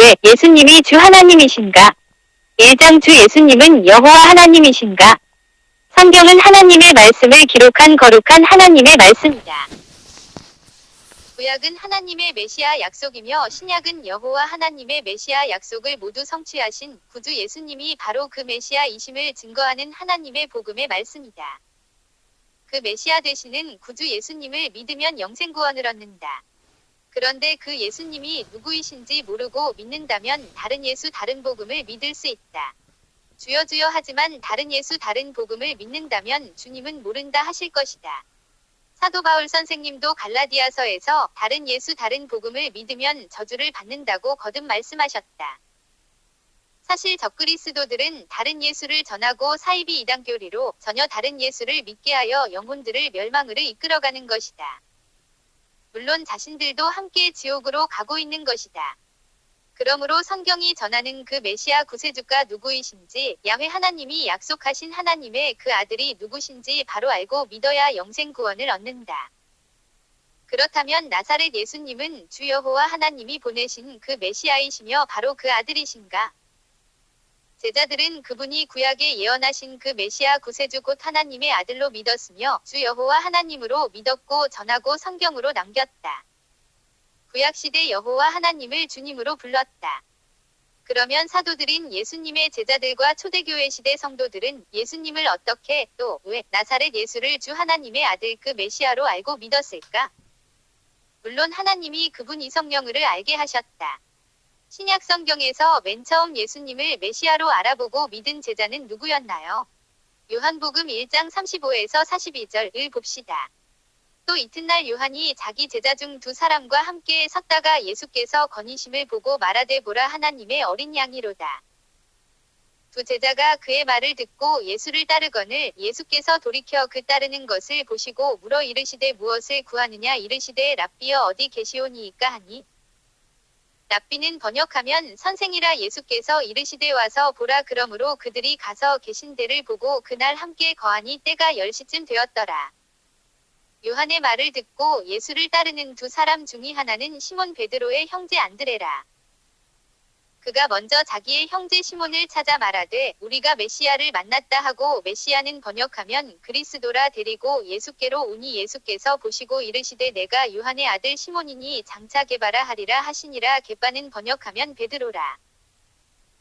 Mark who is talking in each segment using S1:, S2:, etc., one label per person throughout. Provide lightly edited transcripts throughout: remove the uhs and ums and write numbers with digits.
S1: 묻되 예수님이 주 하나님이신가? 1장 주 예수님은 여호와 하나님이신가? 성경은 하나님의 말씀을 기록한 거룩한 하나님의 말씀이다. 구약은 하나님의 메시아 약속이며 신약은 여호와 하나님의 메시아 약속을 모두 성취하신 구주 예수님이 바로 그 메시아이심을 증거하는 하나님의 복음의 말씀이다. 그 메시아 되시는 구주 예수님을 믿으면 영생구원을 얻는다. 그런데 그 예수님이 누구이신지 모르고 믿는다면 다른 예수 다른 복음을 믿을 수 있다. 주여 주여 하지만 다른 예수 다른 복음을 믿는다면 주님은 모른다 하실 것이다. 사도 바울 선생님도 갈라디아서에서 다른 예수 다른 복음을 믿으면 저주를 받는다고 거듭 말씀하셨다. 사실 적그리스도들은 다른 예수를 전하고 사이비 이단교리로 전혀 다른 예수를 믿게 하여 영혼들을 멸망으로 이끌어가는 것이다. 물론 자신들도 함께 지옥으로 가고 있는 것이다. 그러므로 성경이 전하는 그 메시아 구세주가 누구이신지 야훼 하나님이 약속하신 하나님의 그 아들이 누구신지 바로 알고 믿어야 영생 구원을 얻는다. 그렇다면 나사렛 예수님은 주 여호와 하나님이 보내신 그 메시아이시며 바로 그 아들이신가? 제자들은 그분이 구약에 예언하신 그 메시아 구세주 곧 하나님의 아들로 믿었으며 주 여호와 하나님으로 믿었고 전하고 성경으로 남겼다. 구약시대 여호와 하나님을 주님으로 불렀다. 그러면 사도들인 예수님의 제자들과 초대교회 시대 성도들은 예수님을 어떻게 또 왜 나사렛 예수를 주 하나님의 아들 그 메시아로 알고 믿었을까? 물론 하나님이 그분 이성령을 알게 하셨다. 신약 성경에서 맨 처음 예수님을 메시아로 알아보고 믿은 제자는 누구였나요? 요한복음 1장 35에서 42절을 봅시다. 또 이튿날 요한이 자기 제자 중 두 사람과 함께 섰다가 예수께서 거니심을 보고 말하되 보라 하나님의 어린 양이로다. 두 제자가 그의 말을 듣고 예수를 따르거늘 예수께서 돌이켜 그 따르는 것을 보시고 물어 이르시되 무엇을 구하느냐 이르시되 랍비여 어디 계시오니이까 하니 랍비는 번역하면 선생이라 예수께서 이르시되 와서 보라 그러므로 그들이 가서 계신 데를 보고 그날 함께 거하니 때가 10시쯤 되었더라. 요한의 말을 듣고 예수를 따르는 두 사람 중의 하나는 시몬 베드로의 형제 안드레라. 그가 먼저 자기의 형제 시몬을 찾아 말하되 우리가 메시아를 만났다 하고 메시아는 번역하면 그리스도라 데리고 예수께로 오니 예수께서 보시고 이르시되 내가 요한의 아들 시몬이니 장차 게바라 하리라 하시니라. 게바는 번역하면 베드로라.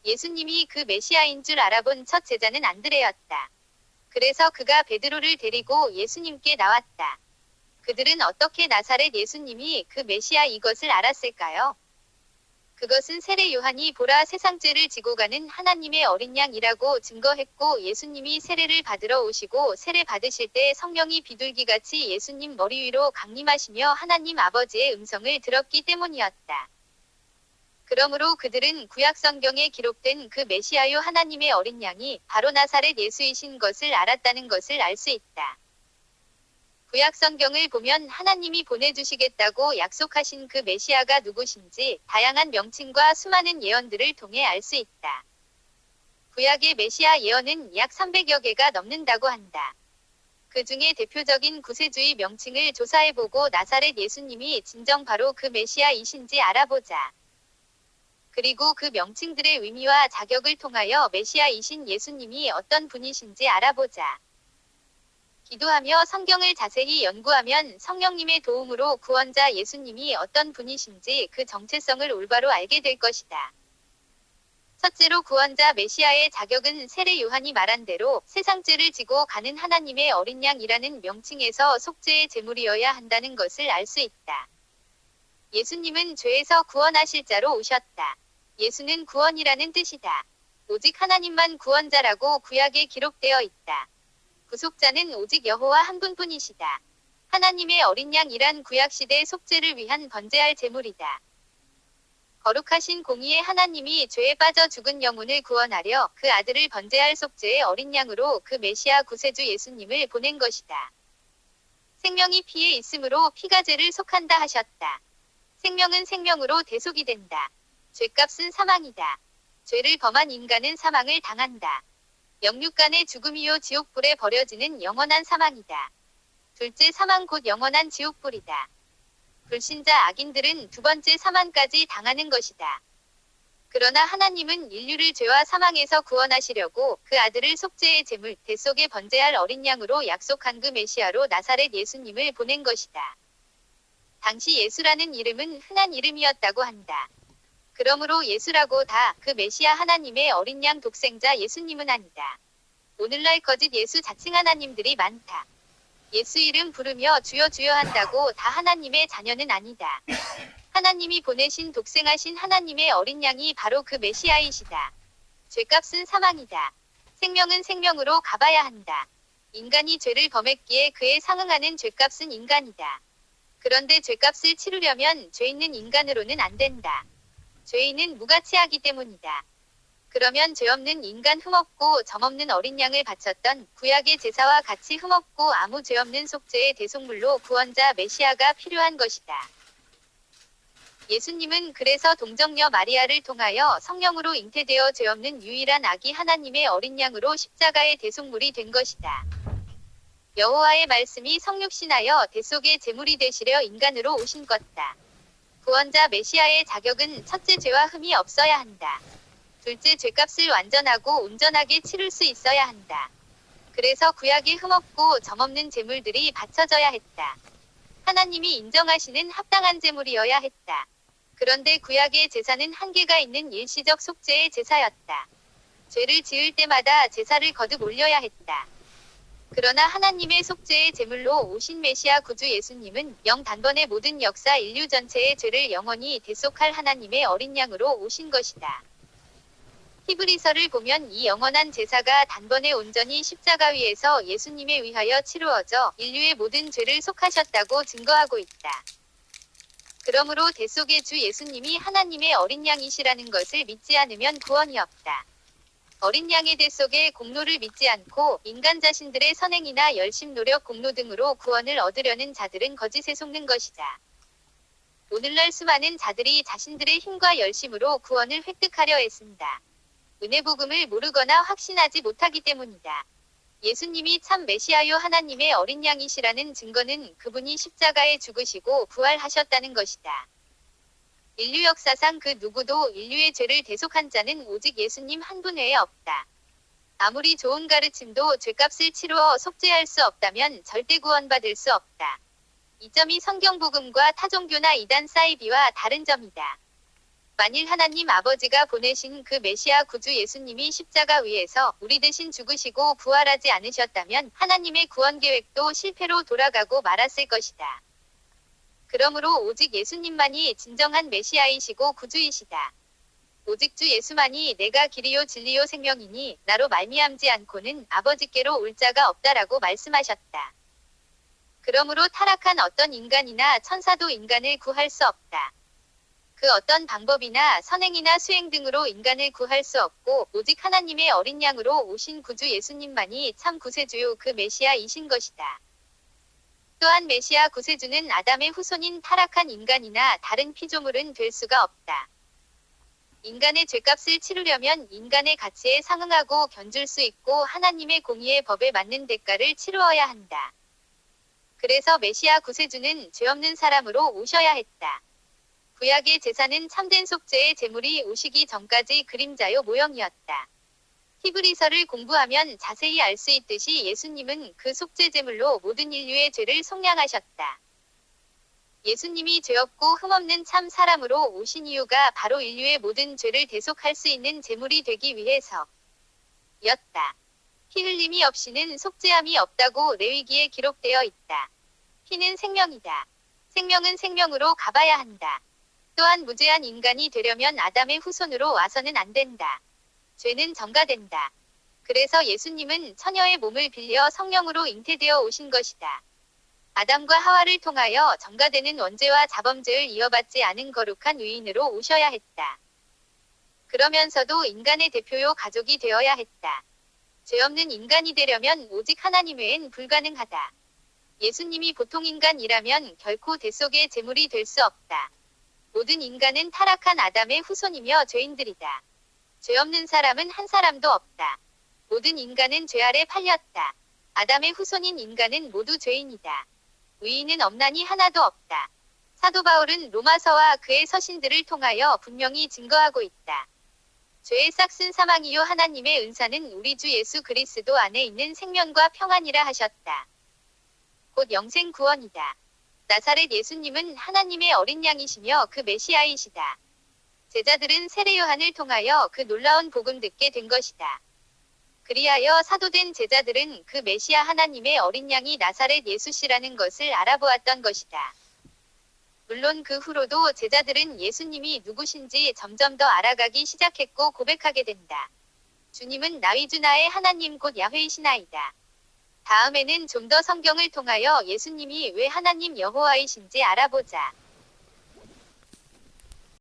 S1: 예수님이 그 메시아인 줄 알아본 첫 제자는 안드레였다. 그래서 그가 베드로를 데리고 예수님께 나왔다. 그들은 어떻게 나사렛 예수님이 그 메시아 이것을 알았을까요? 그것은 세례 요한이 보라 세상 죄를 지고 가는 하나님의 어린 양이라고 증거했고 예수님이 세례를 받으러 오시고 세례 받으실 때 성령이 비둘기같이 예수님 머리 위로 강림하시며 하나님 아버지의 음성을 들었기 때문이었다. 그러므로 그들은 구약 성경에 기록된 그 메시아요 하나님의 어린 양이 바로 나사렛 예수이신 것을 알았다는 것을 알 수 있다. 구약 성경을 보면 하나님이 보내주시겠다고 약속하신 그 메시아가 누구신지 다양한 명칭과 수많은 예언들을 통해 알 수 있다. 구약의 메시아 예언은 약 300여 개가 넘는다고 한다. 그 중에 대표적인 구세주의 명칭을 조사해보고 나사렛 예수님이 진정 바로 그 메시아이신지 알아보자. 그리고 그 명칭들의 의미와 자격을 통하여 메시아이신 예수님이 어떤 분이신지 알아보자. 기도하며 성경을 자세히 연구하면 성령님의 도움으로 구원자 예수님이 어떤 분이신지 그 정체성을 올바로 알게 될 것이다. 첫째로 구원자 메시아의 자격은 세례 요한이 말한 대로 세상 죄를 지고 가는 하나님의 어린 양이라는 명칭에서 속죄의 제물이어야 한다는 것을 알 수 있다. 예수님은 죄에서 구원하실 자로 오셨다. 예수는 구원이라는 뜻이다. 오직 하나님만 구원자라고 구약에 기록되어 있다. 구속자는 오직 여호와 한 분뿐이시다. 하나님의 어린 양이란 구약시대 속죄를 위한 번제할 제물이다. 거룩하신 공의의 하나님이 죄에 빠져 죽은 영혼을 구원하려 그 아들을 번제할 속죄의 어린 양으로 그 메시아 구세주 예수님을 보낸 것이다. 생명이 피에 있으므로 피가 죄를 속한다 하셨다. 생명은 생명으로 대속이 된다. 죄값은 사망이다. 죄를 범한 인간은 사망을 당한다. 영육간의 죽음이요 지옥불에 버려지는 영원한 사망이다. 둘째 사망 곧 영원한 지옥불이다. 불신자 악인들은 두 번째 사망까지 당하는 것이다. 그러나 하나님은 인류를 죄와 사망에서 구원하시려고 그 아들을 속죄의 제물, 대속에 번제할 어린 양으로 약속한 그 메시아로 나사렛 예수님을 보낸 것이다. 당시 예수라는 이름은 흔한 이름이었다고 한다. 그러므로 예수라고 다 그 메시아 하나님의 어린 양 독생자 예수님은 아니다. 오늘날 거짓 예수 자칭 하나님들이 많다. 예수 이름 부르며 주여 주여 한다고 다 하나님의 자녀는 아니다. 하나님이 보내신 독생하신 하나님의 어린 양이 바로 그 메시아이시다. 죄값은 사망이다. 생명은 생명으로 갚아야 한다. 인간이 죄를 범했기에 그에 상응하는 죄값은 인간이다. 그런데 죄값을 치르려면 죄 있는 인간으로는 안 된다. 죄인은 무가치하기 때문이다. 그러면 죄 없는 인간 흠없고 점없는 어린 양을 바쳤던 구약의 제사와 같이 흠없고 아무 죄 없는 속죄의 대속물로 구원자 메시아가 필요한 것이다. 예수님은 그래서 동정녀 마리아를 통하여 성령으로 잉태되어 죄 없는 유일한 아기 하나님의 어린 양으로 십자가의 대속물이 된 것이다. 여호와의 말씀이 성육신하여 대속의 제물이 되시려 인간으로 오신 것다. 구원자 메시아의 자격은 첫째 죄와 흠이 없어야 한다. 둘째 죄값을 완전하고 온전하게 치를 수 있어야 한다. 그래서 구약에 흠없고 점없는 제물들이 바쳐져야 했다. 하나님이 인정하시는 합당한 제물이어야 했다. 그런데 구약의 제사는 한계가 있는 일시적 속죄의 제사였다. 죄를 지을 때마다 제사를 거듭 올려야 했다. 그러나 하나님의 속죄의 제물로 오신 메시아 구주 예수님은 영 단번에 모든 역사 인류 전체의 죄를 영원히 대속할 하나님의 어린 양으로 오신 것이다. 히브리서를 보면 이 영원한 제사가 단번에 온전히 십자가 위에서 예수님에 의하여 치루어져 인류의 모든 죄를 속하셨다고 증거하고 있다. 그러므로 대속의 주 예수님이 하나님의 어린 양이시라는 것을 믿지 않으면 구원이 없다. 어린 양의 대속의 공로를 믿지 않고 인간 자신들의 선행이나 열심 노력 공로 등으로 구원을 얻으려는 자들은 거짓에 속는 것이다. 오늘날 수많은 자들이 자신들의 힘과 열심으로 구원을 획득하려 애쓴다. 은혜 복음을 모르거나 확신하지 못하기 때문이다. 예수님이 참 메시아요 하나님의 어린 양이시라는 증거는 그분이 십자가에 죽으시고 부활하셨다는 것이다. 인류 역사상 그 누구도 인류의 죄를 대속한 자는 오직 예수님 한 분 외에 없다. 아무리 좋은 가르침도 죄값을 치루어 속죄할 수 없다면 절대 구원받을 수 없다. 이 점이 성경복음과 타종교나 이단 사이비와 다른 점이다. 만일 하나님 아버지가 보내신 그 메시아 구주 예수님이 십자가 위에서 우리 대신 죽으시고 부활하지 않으셨다면 하나님의 구원 계획도 실패로 돌아가고 말았을 것이다. 그러므로 오직 예수님만이 진정한 메시아이시고 구주이시다. 오직 주 예수만이 내가 길이요 진리요 생명이니 나로 말미암지 않고는 아버지께로 올 자가 없다라고 말씀하셨다. 그러므로 타락한 어떤 인간이나 천사도 인간을 구할 수 없다. 그 어떤 방법이나 선행이나 수행 등으로 인간을 구할 수 없고 오직 하나님의 어린 양으로 오신 구주 예수님만이 참 구세주요 그 메시아이신 것이다. 또한 메시아 구세주는 아담의 후손인 타락한 인간이나 다른 피조물은 될 수가 없다. 인간의 죄값을 치르려면 인간의 가치에 상응하고 견줄 수 있고 하나님의 공의의 법에 맞는 대가를 치루어야 한다. 그래서 메시아 구세주는 죄 없는 사람으로 오셔야 했다. 구약의 제사는 참된 속죄의 제물이 오시기 전까지 그림자요 모형이었다. 히브리서를 공부하면 자세히 알 수 있듯이 예수님은 그 속죄 제물로 모든 인류의 죄를 속량하셨다. 예수님이 죄 없고 흠없는 참 사람으로 오신 이유가 바로 인류의 모든 죄를 대속할 수 있는 제물이 되기 위해서였다. 피 흘림이 없이는 속죄함이 없다고 레위기에 기록되어 있다. 피는 생명이다. 생명은 생명으로 갚아야 한다. 또한 무죄한 인간이 되려면 아담의 후손으로 와서는 안 된다. 죄는 전가된다. 그래서 예수님은 처녀의 몸을 빌려 성령으로 잉태되어 오신 것이다. 아담과 하와를 통하여 전가되는 원죄와 자범죄를 이어받지 않은 거룩한 의인으로 오셔야 했다. 그러면서도 인간의 대표요 가족이 되어야 했다. 죄 없는 인간이 되려면 오직 하나님 외엔 불가능하다. 예수님이 보통 인간이라면 결코 대속의 제물이 될 수 없다. 모든 인간은 타락한 아담의 후손이며 죄인들이다. 죄 없는 사람은 한 사람도 없다. 모든 인간은 죄 아래 팔렸다. 아담의 후손인 인간은 모두 죄인이다. 의인은 없나니 하나도 없다. 사도 바울은 로마서와 그의 서신들을 통하여 분명히 증거하고 있다. 죄의 싹슨 사망이요 하나님의 은사는 우리 주 예수 그리스도 안에 있는 생명과 평안이라 하셨다. 곧 영생 구원이다. 나사렛 예수님은 하나님의 어린 양이시며 그 메시아이시다. 제자들은 세례 요한을 통하여 그 놀라운 복음 듣게 된 것이다. 그리하여 사도된 제자들은 그 메시아 하나님의 어린 양이 나사렛 예수시라는 것을 알아보았던 것이다. 물론 그 후로도 제자들은 예수님이 누구신지 점점 더 알아가기 시작했고 고백하게 된다. 주님은 나위주 나의 하나님 곧 야훼이시나이다. 다음에는 좀 더 성경을 통하여 예수님이 왜 하나님 여호와이신지 알아보자.